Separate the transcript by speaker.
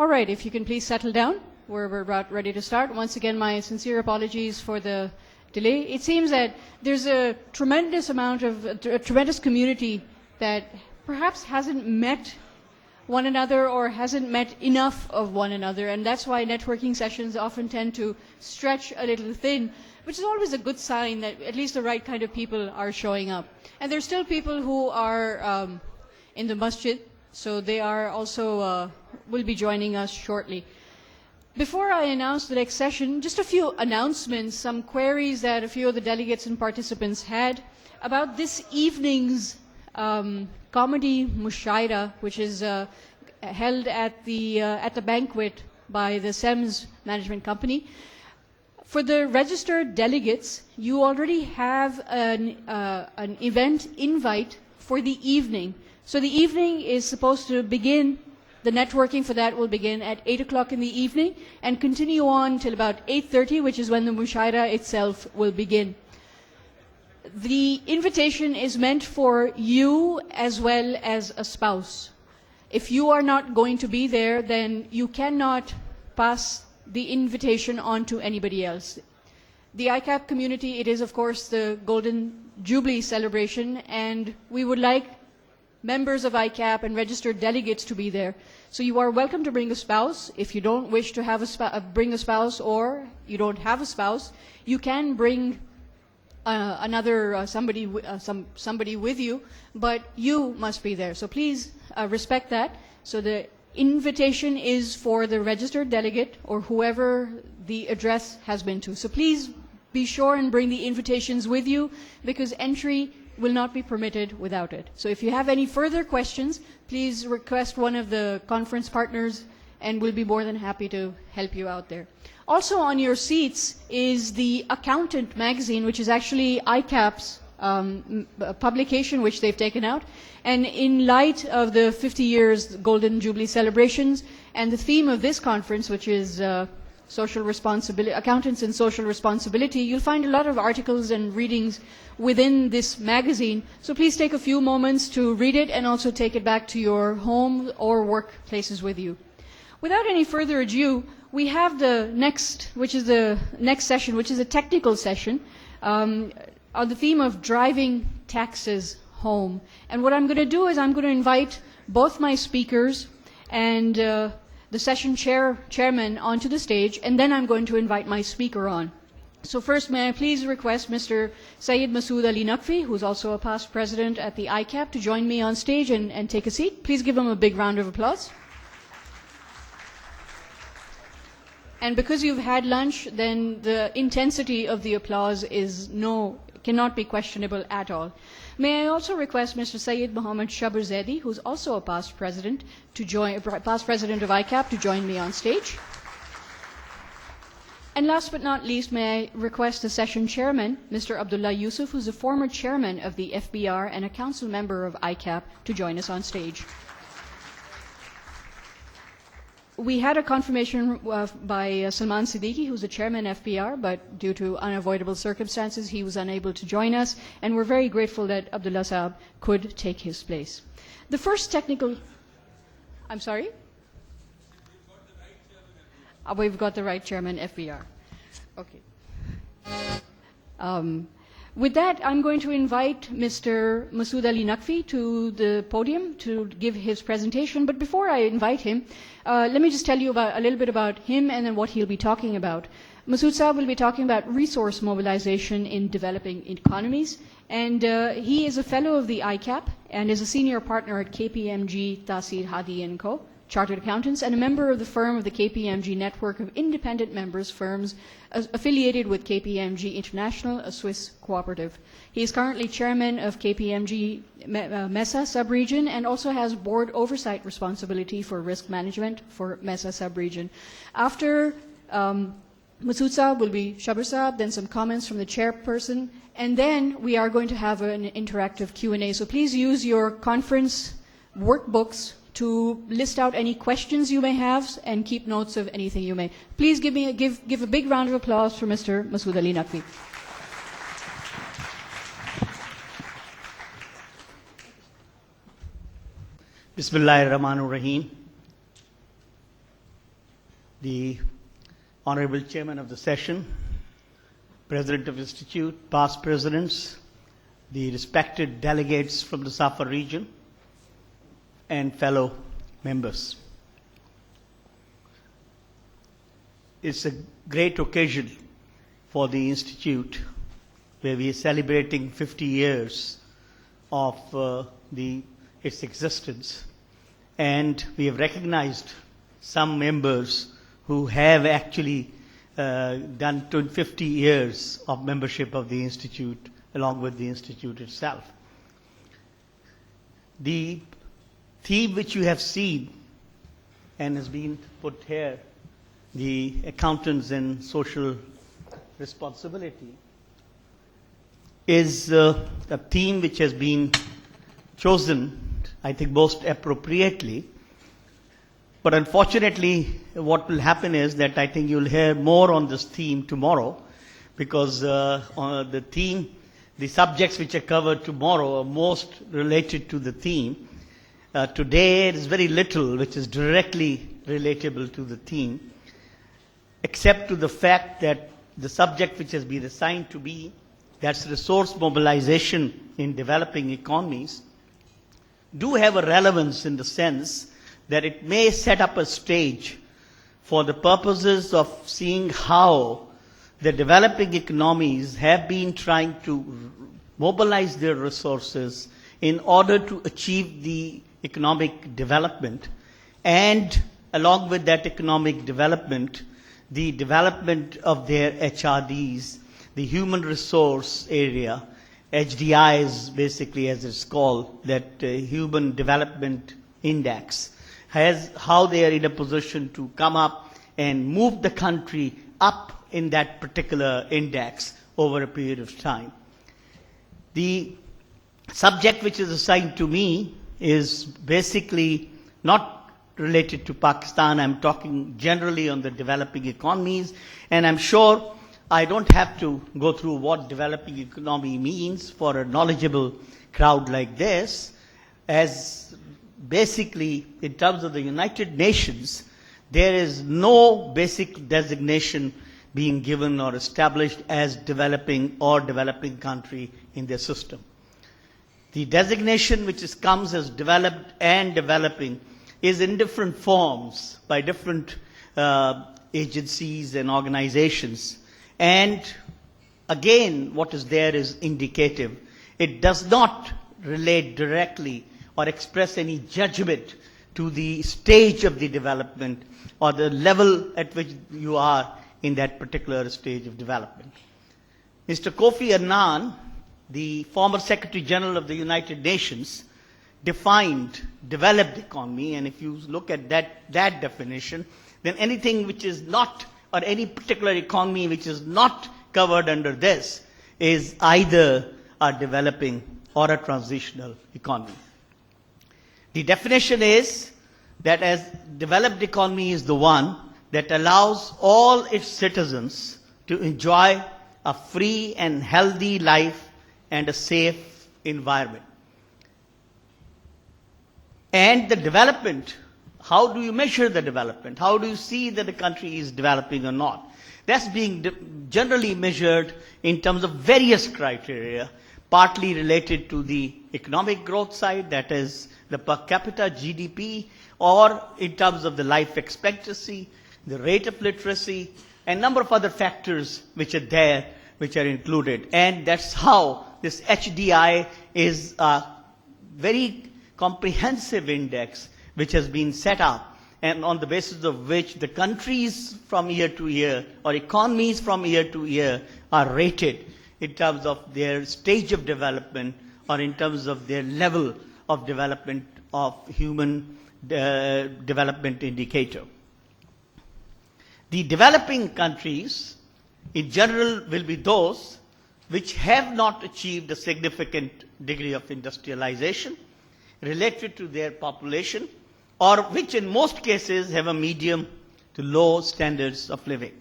Speaker 1: All right, if you can please settle down. We're about ready to start. Once again, my sincere apologies for the delay. It seems that there's a tremendous community that perhaps hasn't met one another or hasn't met enough of one another, and that's why networking sessions often tend to stretch a little thin, which is always a good sign that at least the right kind of people are showing up. And there's still people who are in the masjid, so they are also will be joining us shortly. Before I announce the next session, just a few announcements, some queries that a few of the delegates and participants had about this evening's comedy mushaira, which is held at the banquet by the SEMS management company. For the registered delegates, you already have an event invite for the evening. So the evening is supposed to begin. The networking for that will begin at 8 o'clock in the evening and continue on till about 8:30, which is when the mushaira itself will begin. The invitation is meant for you as well as a spouse. If you are not going to be there, then you cannot pass the invitation on to anybody else. The ICAP community, it is of course the Golden Jubilee celebration, and we would like members of ICAP and registered delegates to be there. So you are welcome to bring a spouse. If you don't wish to have bring a spouse, or you don't have a spouse, you can bring somebody with you, but you must be there. So please respect that. So the invitation is for the registered delegate or whoever the address has been to. So please be sure and bring the invitations with you, because entry will not be permitted without it. So if you have any further questions, please request one of the conference partners and we'll be more than happy to help you out there. Also on your seats is the Accountant magazine, which is actually ICAP's publication which they've taken out. And in light of the 50 years Golden Jubilee celebrations and the theme of this conference, which is social responsibility, accountants and social responsibility, you'll find a lot of articles and readings within this magazine. So please take a few moments to read it and also take it back to your home or workplaces with you. Without any further ado, we have the next session, which is a technical session on the theme of driving taxes home. And what I'm going to do is I'm going to invite both my speakers and the session chairman onto the stage, and then I'm going to invite my speaker on. So first, may I please request Mr. Syed Masood Ali Naqvi, who's also a past president at the ICAP, to join me on stage and take a seat. Please give him a big round of applause. And because you've had lunch, then the intensity of the applause cannot be questionable at all. May I also request Mr. Syed Mohammed Shabr Zaidi, who's also a past president of ICAP, to join me on stage. And last but not least, may I request the session chairman, Mr. Abdullah Yusuf, who's a former chairman of the FBR and a council member of ICAP, to join us on stage. We had a confirmation by Salman Siddiqui, who's the chairman FPR, but due to unavoidable circumstances, he was unable to join us, and we're very grateful that Abdullah Saab could take his place. The first technical... I'm sorry? We've got the right chairman FPR. Okay. With that, I'm going to invite Mr. Masood Ali Naqvi to the podium to give his presentation. But before I invite him, let me just tell you a little bit about him and then what he'll be talking about. Masood Saab will be talking about resource mobilization in developing economies. And he is a fellow of the ICAP and is a senior partner at KPMG Tasir Hadi & Co., Chartered Accountants, and a member of the firm of the KPMG network of independent members firms affiliated with KPMG International, a Swiss cooperative. He is currently chairman of KPMG MESA sub-region and also has board oversight responsibility for risk management for MESA sub-region. After Masood Saab will be Shabr Saab, then some comments from the chairperson, and then we are going to have an interactive Q&A. So please use your conference workbooks to list out any questions you may have and keep notes of anything you may. Please give a big round of applause for Mr. Masood Ali Naqvi.
Speaker 2: Bismillahir Rahmanir Rahim. the Honorable Chairman of the session, President of the Institute, past presidents, the respected delegates from the Safar region, and fellow members. It's a great occasion for the Institute where we are celebrating 50 years of its existence. And we have recognized some members who have actually done 50 years of membership of the Institute along with the Institute itself. The theme which you have seen and has been put here, the accountants and social responsibility, is a theme which has been chosen, I think, most appropriately. But unfortunately, what will happen is that I think you'll hear more on this theme tomorrow, because the subjects which are covered tomorrow are most related to the theme. Today, there is very little which is directly relatable to the theme, except to the fact that the subject which has been assigned to me, that's resource mobilization in developing economies, do have a relevance in the sense that it may set up a stage for the purposes of seeing how the developing economies have been trying to mobilize their resources in order to achieve the economic development, and along with that economic development, the development of their HRDs, the human resource area, HDIs basically as it's called, that Human Development Index, has how they are in a position to come up and move the country up in that particular index over a period of time. The subject which is assigned to me is basically not related to Pakistan. I'm talking generally on the developing economies, and I'm sure I don't have to go through what developing economy means for a knowledgeable crowd like this, as basically in terms of the United Nations, there is no basic designation being given or established as developing or developing country in their system. The designation which comes as developed and developing is in different forms by different agencies and organizations. And again, what is there is indicative. It does not relate directly or express any judgment to the stage of the development or the level at which you are in that particular stage of development. Mr. Kofi Annan, the former Secretary General of the United Nations, defined developed economy, and if you look at that definition, then anything which is not, or any particular economy which is not covered under this, is either a developing or a transitional economy. The definition is that as developed economy is the one that allows all its citizens to enjoy a free and healthy life and a safe environment. And the development, how do you measure the development? How do you see that the country is developing or not? That's being generally measured in terms of various criteria, partly related to the economic growth side, that is the per capita GDP, or in terms of the life expectancy, the rate of literacy, and a number of other factors which are there, which are included. And that's how this HDI is a very comprehensive index which has been set up, and on the basis of which the countries from year to year, or economies from year to year, are rated in terms of their stage of development or in terms of their level of development of human development indicator. The developing countries in general will be those which have not achieved a significant degree of industrialization related to their population, or which in most cases have a medium to low standards of living.